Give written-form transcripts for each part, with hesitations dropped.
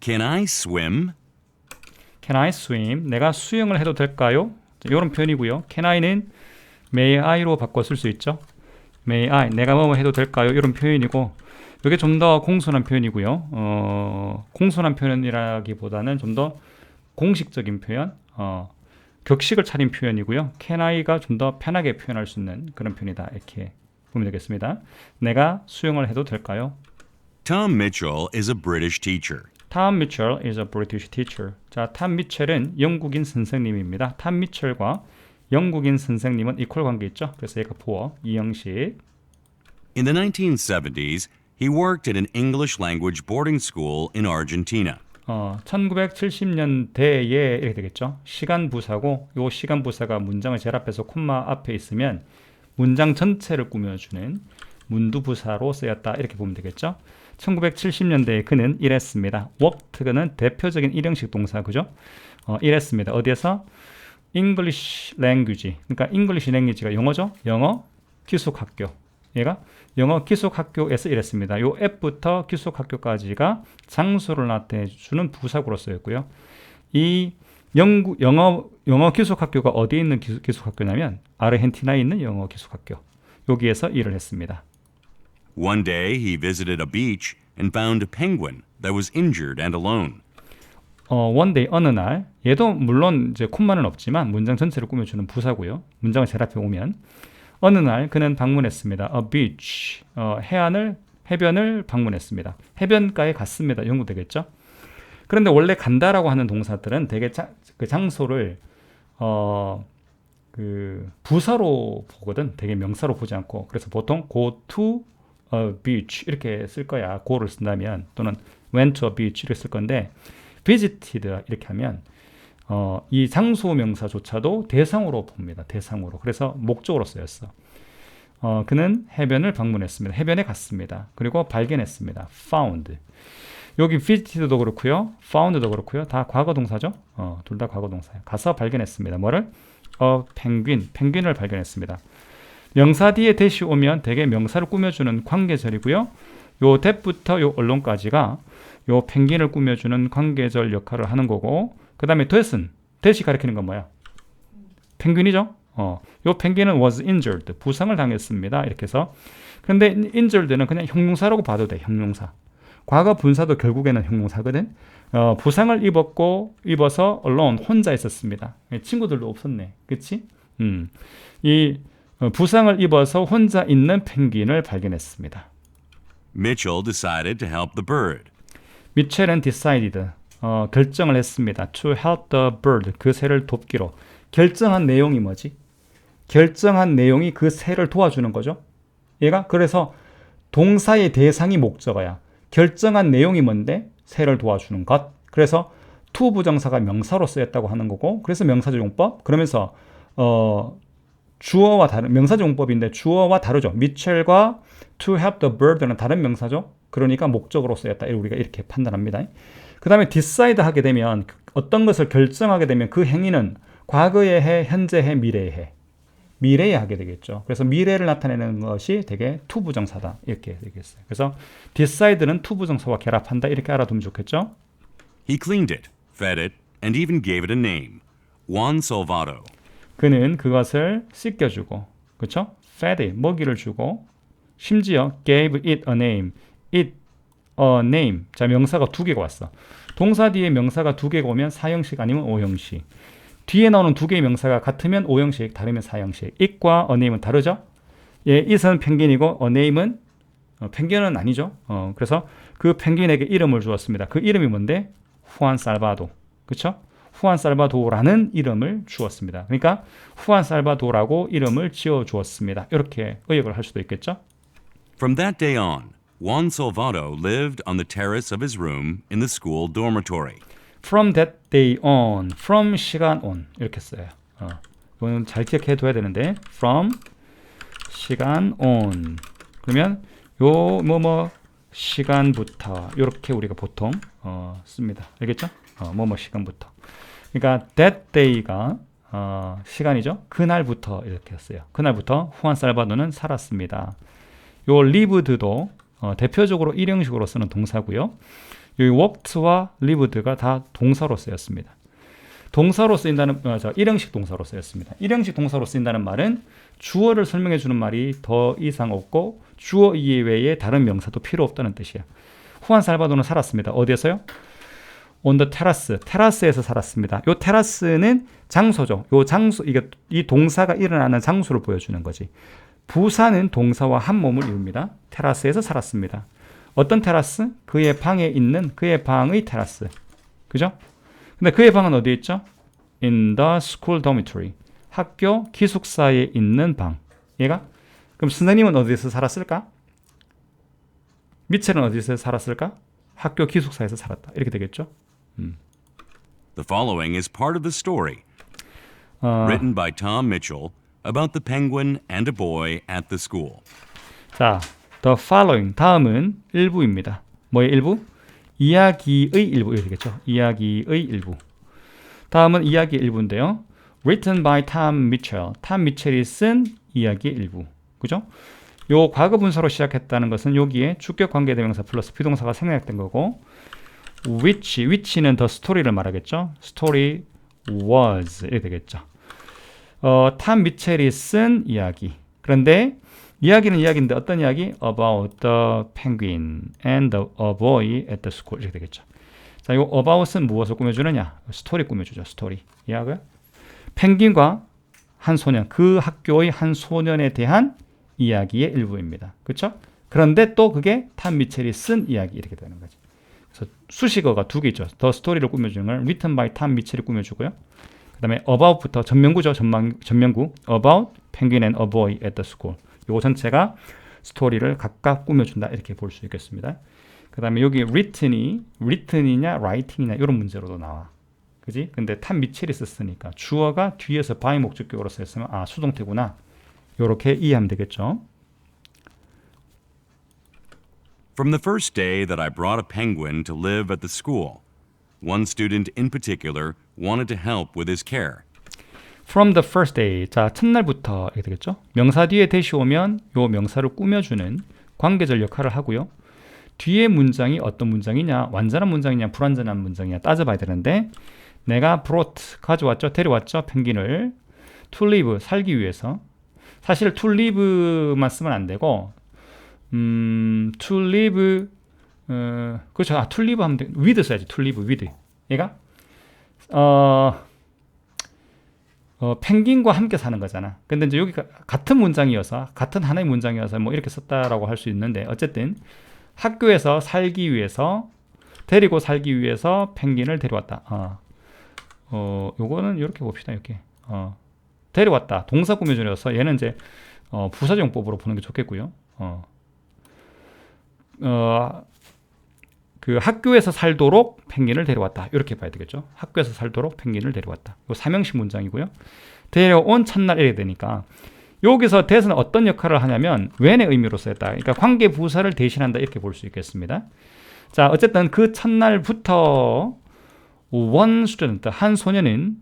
Can I swim? Can I swim? 내가 수영을 해도 될까요? 이런 표현이고요. Can I는 May I로 바꿔 쓸 수 있죠. May I, 내가 뭐뭐 해도 될까요? 이런 표현이고, 이게 좀 더 공손한 표현이고요. 공손한 표현이라기보다는 좀 더 공식적인 표현, 격식을 차린 표현이고요. Can I가 좀 더 편하게 표현할 수 있는 그런 표현이다. 이렇게 보면 되겠습니다. 내가 수영을 해도 될까요? Tom Mitchell is a British teacher. Tom Mitchell is a British teacher. 자, 탐 미첼은 영국인 선생님입니다. 탐 미첼과 영국인 선생님은 이퀄 관계 있죠? 그래서 얘가 보어, 이 형식. In the 1970s, he worked at an English language boarding school in Argentina. 1970년대에 이렇게 되겠죠. 시간 부사고, 요 시간 부사가 문장을 제일 앞에서 콤마 앞에 있으면 문장 전체를 꾸며주는 문두 부사로 쓰였다. 이렇게 보면 되겠죠. 1970년대에 그는 일했습니다. worked는 대표적인 일형식 동사, 그죠? 일했습니다. 어디에서? English language. 그러니까 English language가 영어죠. 영어 기숙학교. 얘가 영어 기숙학교에서 일했습니다. 요 F부터 기숙학교까지가 장소를 나타내 주는 부사구로 쓰였고요. 이 영어 기숙학교가 어디에 있는 기숙학교냐면 아르헨티나에 있는 영어 기숙학교. 여기에서 일을 했습니다. One day, he visited a beach and found a penguin that was injured and alone. one day, 어느 날, 얘도 물론 이제 콤마는 없지만 문장 전체를 꾸며주는 부사고요. 문장을 제일 앞에 오면 어느 날 그는 방문했습니다. A beach, 해변을 방문했습니다. 해변가에 갔습니다. 영어 되겠죠? 그런데 원래 간다라고 하는 동사들은 되게 그 장소를 그 부사로 보거든. 되게 명사로 보지 않고. 그래서 보통 go to a beach 이렇게 쓸 거야. go를 쓴다면 또는 went to a beach 이렇게 쓸 건데 visited 이렇게 하면 이 장소 명사조차도 대상으로 봅니다. 대상으로. 그래서 목적으로 쓰였어. 그는 해변을 방문했습니다. 해변에 갔습니다. 그리고 발견했습니다. found. 여기 visited도 그렇고요. found도 그렇고요. 다 과거 동사죠. 둘 다 과거 동사예요. 가서 발견했습니다. 뭐를? 펭귄을 발견했습니다. 명사 뒤에 대시 오면 대개 명사를 꾸며주는 관계절이고요. 요 that부터 요 언론까지가 요 펭귄을 꾸며주는 관계절 역할을 하는 거고, 그 다음에 that은 that이 가리키는 건 뭐야? 펭귄이죠. 요 펭귄은 was injured, 부상을 당했습니다. 이렇게 해서. 근데 injured는 그냥 형용사라고 봐도 돼. 형용사. 과거 분사도 결국에는 형용사거든. 부상을 입어서 alone, 혼자 있었습니다. 친구들도 없었네. 그치? 이 부상을 입어서 혼자 있는 펭귄을 발견했습니다. Mitchell decided to help the bird. 미첼은 decided, 결정을 했습니다. To help the bird, 그 새를 돕기로. 결정한 내용이 뭐지? 결정한 내용이 그 새를 도와주는 거죠. 얘가 그래서 동사의 대상이 목적어야. 결정한 내용이 뭔데? 새를 도와주는 것. 그래서 to 부정사가 명사로 쓰였다고 하는 거고, 그래서 명사적 용법. 그러면서 주어와 다른 명사적 용법인데 주어와 다르죠. 미첼과 to help the bird는 다른 명사죠. 그러니까 목적으로 쓰였다. 우리가 이렇게 판단합니다. 그 다음에 decide 하게 되면 어떤 것을 결정하게 되면 그 행위는 과거에 해, 현재 해, 미래에 해. 미래에 하게 되겠죠. 그래서 미래를 나타내는 것이 되게 to 부정사다. 이렇게 되겠어요. 그래서 decide는 to 부정사와 결합한다. 이렇게 알아두면 좋겠죠. He cleaned it, fed it, and even gave it a name. Juan Salvato. 그는 그것을 씻겨주고, 그렇죠? fed it, 먹이를 주고, 심지어 gave it a name. it a name. 자, 명사가 두 개가 왔어. 동사 뒤에 명사가 두 개가 오면 사형식 아니면 오형식. 뒤에 나오는 두 개의 명사가 같으면 오형식, 다르면 사형식. it과 a name은 다르죠? 예, it은 펭귄이고 a name은 펭귄은 아니죠. 그래서 그 펭귄에게 이름을 주었습니다. 그 이름이 뭔데? 후안 살바도. 그렇죠? 후안 살바도라는 이름을 주었습니다. 그러니까 후안 살바도라고 이름을 지어 주었습니다. 이렇게 의역을 할 수도 있겠죠? From that day on, Juan Salvato lived on the terrace of his room in the school dormitory. From that day on, from 시간 on 이렇게 써요. 이거는 잘 기억해 둬야 되는데 from 시간 on 그러면 요 뭐뭐 시간부터 이렇게 우리가 보통 씁니다. 알겠죠? 뭐뭐 시간부터. 그러니까 that day가 시간이죠. 그날부터 이렇게 써요. 그날부터 후안 살바도는 살았습니다. 요 lived도 대표적으로 일형식으로 쓰는 동사고요. 여기 worked와 lived가 다 동사로 쓰였습니다. 동사로 쓰인다는 일형식 동사로 쓰였습니다. 일형식 동사로 쓰인다는 말은 주어를 설명해 주는 말이 더 이상 없고 주어 이외에 다른 명사도 필요 없다는 뜻이야. 후안 살바도르는 살았습니다. 어디에서요? on the terrace, 테라스에서 살았습니다. 요 테라스는 장소죠. 요 장소, 이 동사가 일어나는 장소를 보여주는 거지. 부사는 동사와 한 몸을 이룹니다. 테라스에서 살았습니다. 어떤 테라스? 그의 방에 있는 그의 방의 테라스. 그죠? 근데 그의 방은 어디에 있죠? in the school dormitory. 학교 기숙사에 있는 방. 얘가? 그럼 선생님은 어디에서 살았을까? 미첼은 어디서 살았을까? 학교 기숙사에서 살았다. 이렇게 되겠죠? The following is part of the story, written by Tom Mitchell, about the penguin and a boy at the school. 자, the following, 다음은 일부입니다. 뭐의 일부? 이야기의 일부, 이렇게 되겠죠? 이야기의 일부. 다음은 이야기의 일부인데요. written by Tom Mitchell. 탐 미첼이 쓴 이야기의 일부. 그죠? 요 과거 분사로 시작했다는 것은 여기에 주격 관계대명사 플러스 비동사가 생략된 거고, which는 the story를 말하겠죠. story was 이렇게 되겠죠. 탐 미첼이 쓴 이야기. 그런데 이야기는 이야기인데 어떤 이야기? About the penguin and a boy at the school 이렇게 되겠죠. 자, 이 about은 무엇을 꾸며주느냐? 스토리 꾸며주죠. 스토리. 이해하고요? 펭귄과 한 소년, 그 학교의 한 소년에 대한 이야기의 일부입니다. 그렇죠? 그런데 또 그게 탐 미첼이 쓴 이야기 이렇게 되는 거죠. 그래서 수식어가 두 개 있죠. 더 스토리를 꾸며주는 걸 written by 탐 미첼이 꾸며주고요. 그 다음에 about부터 전면구죠. 전면구. about penguin and a boy at the school. 요거 전체가 스토리를 각각 꾸며준다. 이렇게 볼 수 있겠습니다. 그 다음에 여기 written이냐 writing이냐 이런 문제로도 나와. 그지? 근데 탐 미첼이 썼으니까 주어가 뒤에서 by 목적격으로 쓰였으면 아 수동태구나. 요렇게 이해하면 되겠죠. From the first day that I brought a penguin to live at the school, one student in particular wanted to help with his care. From the first day. 자, 첫날부터 이렇게 되겠죠. 명사 뒤에 대시 오면 요 명사를 꾸며주는 관계절 역할을 하고요. 뒤에 문장이 어떤 문장이냐, 완전한 문장이냐, 불완전한 문장이냐 따져봐야 되는데 내가 brought, 가져왔죠, 데려왔죠, 펭귄을 to live, 살기 위해서. 사실 to live만 쓰면 안 되고 to live, 그렇죠. to live 하면 돼. with 써야지. to live with. 얘가 펭귄과 함께 사는 거잖아. 근데 이제 여기가 같은 문장이어서 같은 하나의 문장이어서 뭐 이렇게 썼다라고 할 수 있는데 어쨌든 학교에서 살기 위해서 데리고 살기 위해서 펭귄을 데려왔다. 요거는 이렇게 봅시다. 이렇게 데려왔다. 동사 꾸며주려서 얘는 이제 부사정법으로 보는 게 좋겠고요. 그 학교에서 살도록 펭귄을 데려왔다. 이렇게 봐야 되겠죠. 학교에서 살도록 펭귄을 데려왔다. 요 삼형식 문장이고요. 데려온 첫날 이렇게 되니까 여기서 that은 어떤 역할을 하냐면 when의 의미로 쓰였다. 그러니까 관계 부사를 대신한다 이렇게 볼 수 있겠습니다. 자, 어쨌든 그 첫날부터 one student, 한 소년은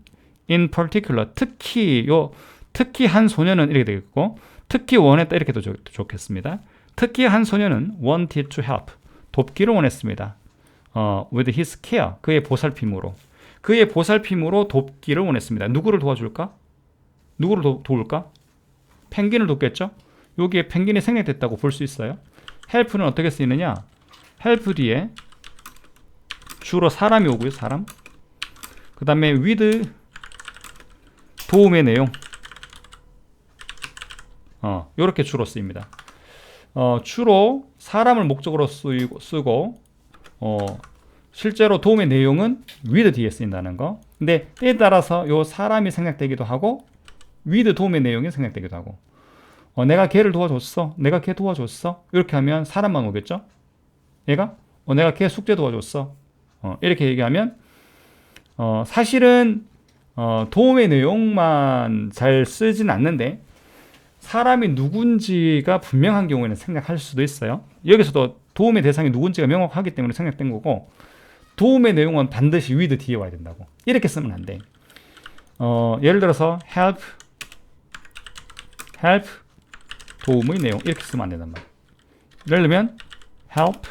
in particular, 특히 한 소년은 이렇게 되겠고 특히 원했다 이렇게 도 좋겠습니다. 특히 한 소년은 wanted to help, 돕기를 원했습니다. with his care, 그의 보살핌으로 돕기를 원했습니다. 누구를 도와줄까? 누구를 도울까? 펭귄을 돕겠죠? 여기에 펭귄이 생략됐다고 볼 수 있어요. help는 어떻게 쓰이느냐? help 뒤에 주로 사람이 오고요. 사람. 그 다음에 with 도움의 내용. 이렇게 주로 쓰입니다. 주로 사람을 목적으로 쓰고 실제로 도움의 내용은 with 뒤에 쓰인다는 거. 근데 때에 따라서 요 사람이 생략되기도 하고 with 도움의 내용이 생략되기도 하고 내가 걔를 도와줬어. 내가 걔 도와줬어. 이렇게 하면 사람만 오겠죠? 얘가 내가 걔 숙제 도와줬어. 이렇게 얘기하면 사실은 도움의 내용만 잘 쓰진 않는데 사람이 누군지가 분명한 경우에는 생략할 수도 있어요. 여기서도 도움의 대상이 누군지가 명확하기 때문에 생략된 거고 도움의 내용은 반드시 with 뒤에 와야 된다고. 이렇게 쓰면 안 돼. 예를 들어서 help 도움의 내용 이렇게 쓰면 안 된단 말이야. 예를 들면 help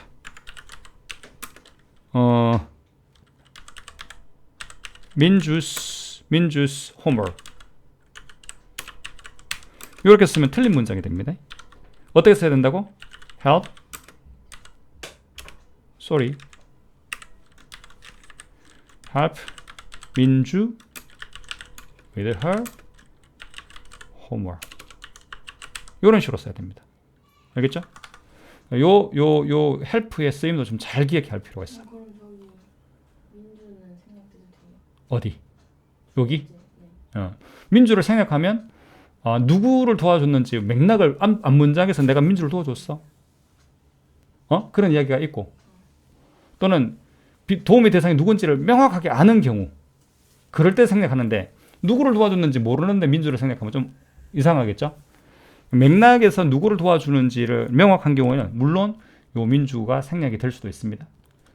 민주's homework. 이렇게 쓰면 틀린 문장이 됩니다. 어떻게 써야 된다고? help 민주 with her homework. 이런 식으로 써야 됩니다. 알겠죠? 요 help의 쓰임도 좀 잘 기억할 필요가 있어. 그럼 저기 민주는 생략돼도 돼요? 어디? 여기? 민주를 생각하면 누구를 도와줬는지 맥락을 앞문장에서 내가 민주를 도와줬어. 그런 이야기가 있고, 또는 도움의 대상이 누군지를 명확하게 아는 경우, 그럴 때 생각하는데 누구를 도와줬는지 모르는데 민주를 생각하면 좀 이상하겠죠? 맥락에서 누구를 도와주는지를 명확한 경우에는 물론 요 민주가 생략이 될 수도 있습니다.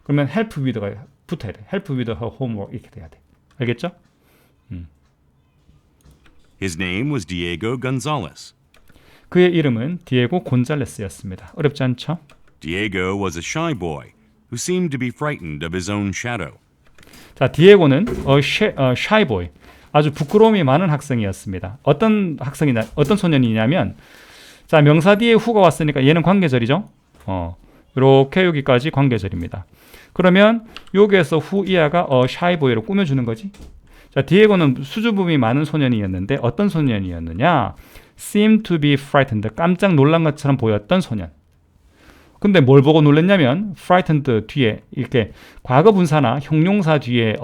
그러면 help with가 붙어야 돼. help with her homework 이렇게 돼야 돼. 알겠죠? His name was Diego Gonzalez. 그의 이름은 디에고 곤잘레스였습니다. 어렵지 않죠? Diego was a shy boy who seemed to be frightened of his own shadow. 자, 디에고는 shy boy, 아주 부끄러움이 많은 학생이었습니다. 어떤 소년이냐면, 자, 명사 뒤에 who가 왔으니까 얘는 관계절이죠. 이렇게 여기까지 관계절입니다. 그러면 여기에서 who 이하가 shy boy로 꾸며주는 거지. 자, 디에고는 수줍음이 많은 소년이었는데 어떤 소년이었느냐? seemed to be frightened, 깜짝 놀란 것처럼 보였던 소년. 근데 뭘 보고 놀랐냐면 frightened 뒤에 이렇게 과거 분사나 형용사 뒤에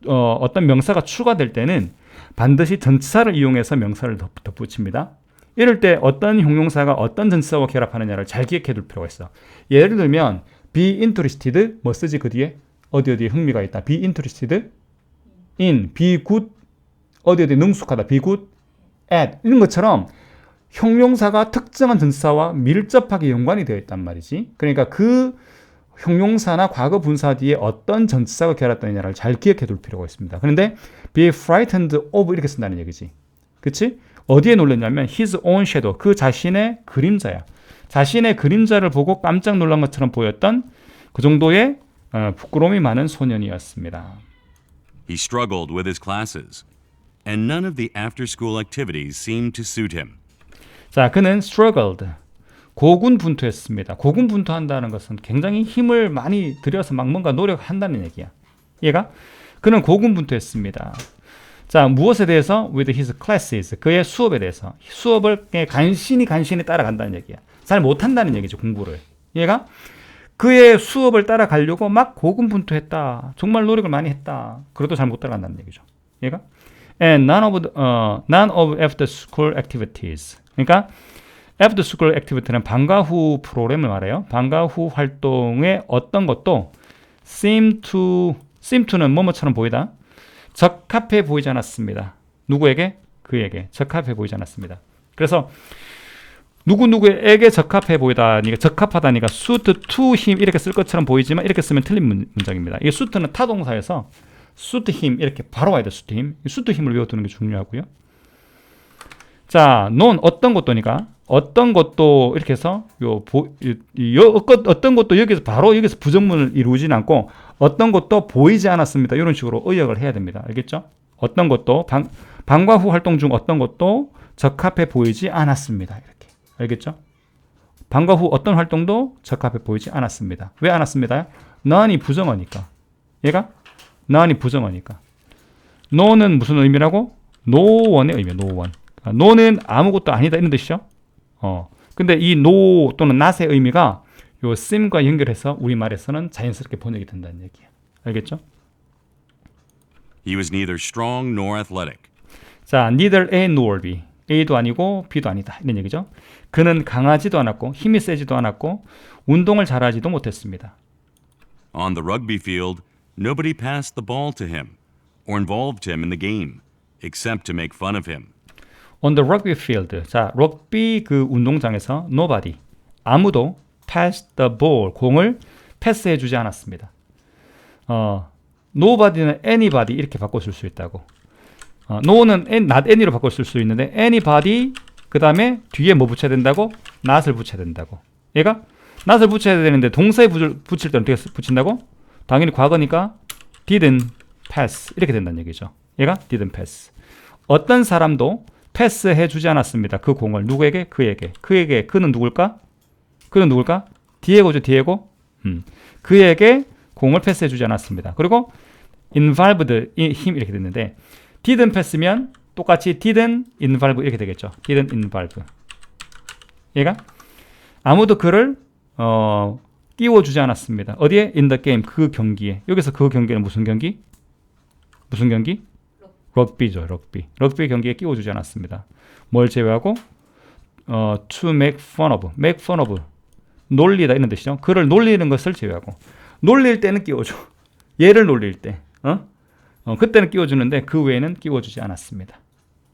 어떤 명사가 추가될 때는 반드시 전치사를 이용해서 명사를 덧붙입니다. 이럴 때 어떤 형용사가 어떤 전치사와 결합하느냐를 잘 기억해 둘 필요가 있어. 예를 들면 be interested 뭐 쓰지 그 뒤에? 어디에 흥미가 있다. be interested in, be good 어디에 능숙하다. be good at 이런 것처럼 형용사가 특정한 전치사와 밀접하게 연관이 되어 있단 말이지. 그러니까 그 형용사나 과거 분사 뒤에 어떤 전치사가 결합되느냐를 잘 기억해 둘 필요가 있습니다. 그런데 be frightened of 이렇게 쓴다는 얘기지. 그치? 어디에 놀랐냐면 his own shadow, 그 자신의 그림자야. 자신의 그림자를 보고 깜짝 놀란 것처럼 보였던 그 정도의 부끄러움이 많은 소년이었습니다. He struggled with his classes, and none of the after-school activities seemed to suit him. 자, 그는 struggled, 고군분투했습니다. 고군분투한다는 것은 굉장히 힘을 많이 들여서 막 뭔가 노력한다는 얘기야. 얘가 그는 고군분투했습니다. 자, 무엇에 대해서? with his classes, 그의 수업에 대해서. 수업을 간신히 따라간다는 얘기야. 잘 못한다는 얘기죠, 공부를. 얘가 그의 수업을 따라가려고 막 고군분투했다. 정말 노력을 많이 했다. 그래도 잘 못 따라간다는 얘기죠. 얘가 and none of after school activities. 그러니까 after school activity는 방과 후 프로그램을 말해요. 방과 후 활동의 어떤 것도 seem to는 뭐뭐처럼 보이다. 적합해 보이지 않았습니다. 누구에게? 그에게 적합해 보이지 않았습니다. 그래서 누구에게 적합해 보이다니까 적합하다니까 suit to him 이렇게 쓸 것처럼 보이지만 이렇게 쓰면 틀린 문장입니다. 이 suit는 타동사에서 suit him 이렇게 바로 와야 돼. suit him. suit him을 외워두는 게 중요하고요. 자, non 어떤 것도니까 어떤 것도 이렇게 해서 어떤 것도 여기서 부정문을 이루진 않고 어떤 것도 보이지 않았습니다. 이런 식으로 의역을 해야 됩니다. 알겠죠? 어떤 것도 방과 후 활동 중 어떤 것도 적합해 보이지 않았습니다. 이렇게. 알겠죠? 방과 후 어떤 활동도 적합해 보이지 않았습니다. 왜 않았습니다? none이 부정어니까. 얘가 none이 부정어니까. no는 무슨 의미라고? no one의 의미야. no one. no는 아무것도 아니다 이런 뜻이죠. 근데 이 no 또는 not의 의미가 요 seem과 연결해서 우리말에서는 자연스럽게 번역이 된다는 얘기야. 알겠죠? He was neither strong nor athletic. 자, neither A nor B. A도 아니고 B도 아니다. 이런 얘기죠. 그는 강하지도 않았고 힘이 세지도 않았고 운동을 잘하지도 못했습니다. On the rugby field, nobody passed the ball to him or involved him in the game, except to make fun of him. On the rugby field. 자, 럭비 그 운동장에서 nobody. 아무도 passed the ball. 공을 패스해 주지 않았습니다. nobody는 anybody 이렇게 바꿔 쓸 수 있다고. no는 not any로 바꿔 쓸 수 있는데 anybody 그 다음에 뒤에 뭐 붙여야 된다고? not을 붙여야 된다고. 얘가 not을 붙여야 되는데 동사에 붙일 때는 어떻게 붙인다고? 당연히 과거니까 didn't pass 이렇게 된다는 얘기죠. 얘가 didn't pass. 어떤 사람도 패스해 주지 않았습니다. 그 공을 누구에게? 그에게. 그는 누굴까? 디에고죠, 디에고. 그에게 공을 패스해 주지 않았습니다. 그리고 involved him 이렇게 됐는데 didn't pass면 똑같이 didn't involve 이렇게 되겠죠. didn't involve. 얘가 아무도 그를 끼워주지 않았습니다. 어디에? in the game. 그 경기에. 여기서 그 경기는 무슨 경기? 럭비죠. 럭비 경기에 끼워주지 않았습니다. 뭘 제외하고 to make fun of 놀리다 이런 뜻이죠. 그를 놀리는 것을 제외하고 놀릴 때는 끼워줘. 얘를 놀릴 때 그때는 끼워주는데 그 외에는 끼워주지 않았습니다.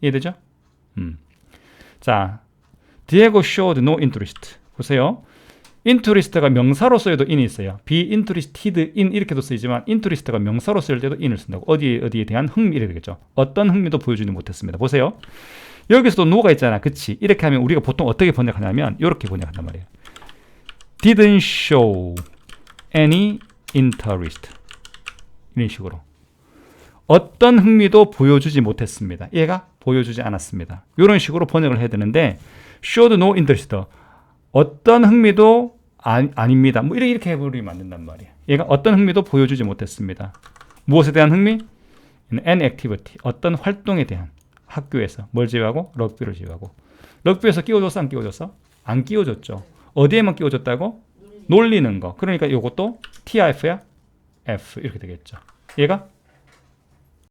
이해되죠? 자, Diego showed no interest. 보세요. interest가 명사로 쓰여도 in이 있어요. be interested in 이렇게도 쓰이지만 interest가 명사로 쓰일 때도 in을 쓴다고. 어디에 대한 흥미 이렇게 되겠죠. 어떤 흥미도 보여주지 못했습니다. 보세요. 여기서도 no가 있잖아. 그치? 이렇게 하면 우리가 보통 어떻게 번역하냐면 이렇게 번역한단 말이에요. didn't show any interest. 이런 식으로. 어떤 흥미도 보여주지 못했습니다. 얘가 보여주지 않았습니다. 이런 식으로 번역을 해야 되는데 showed no interest. 어떤 흥미도 아닙니다. 뭐 이렇게 해버리면 안 된단 말이에요. 얘가 어떤 흥미도 보여주지 못했습니다. 무엇에 대한 흥미? an activity. 어떤 활동에 대한. 학교에서. 뭘 제외하고? 럭비를 제외하고. 럭비에서 끼워줬어? 안 끼워줬어? 안 끼워줬죠. 어디에만 끼워줬다고? 놀리는 거. 그러니까 이것도 TIF야? F 이렇게 되겠죠. 얘가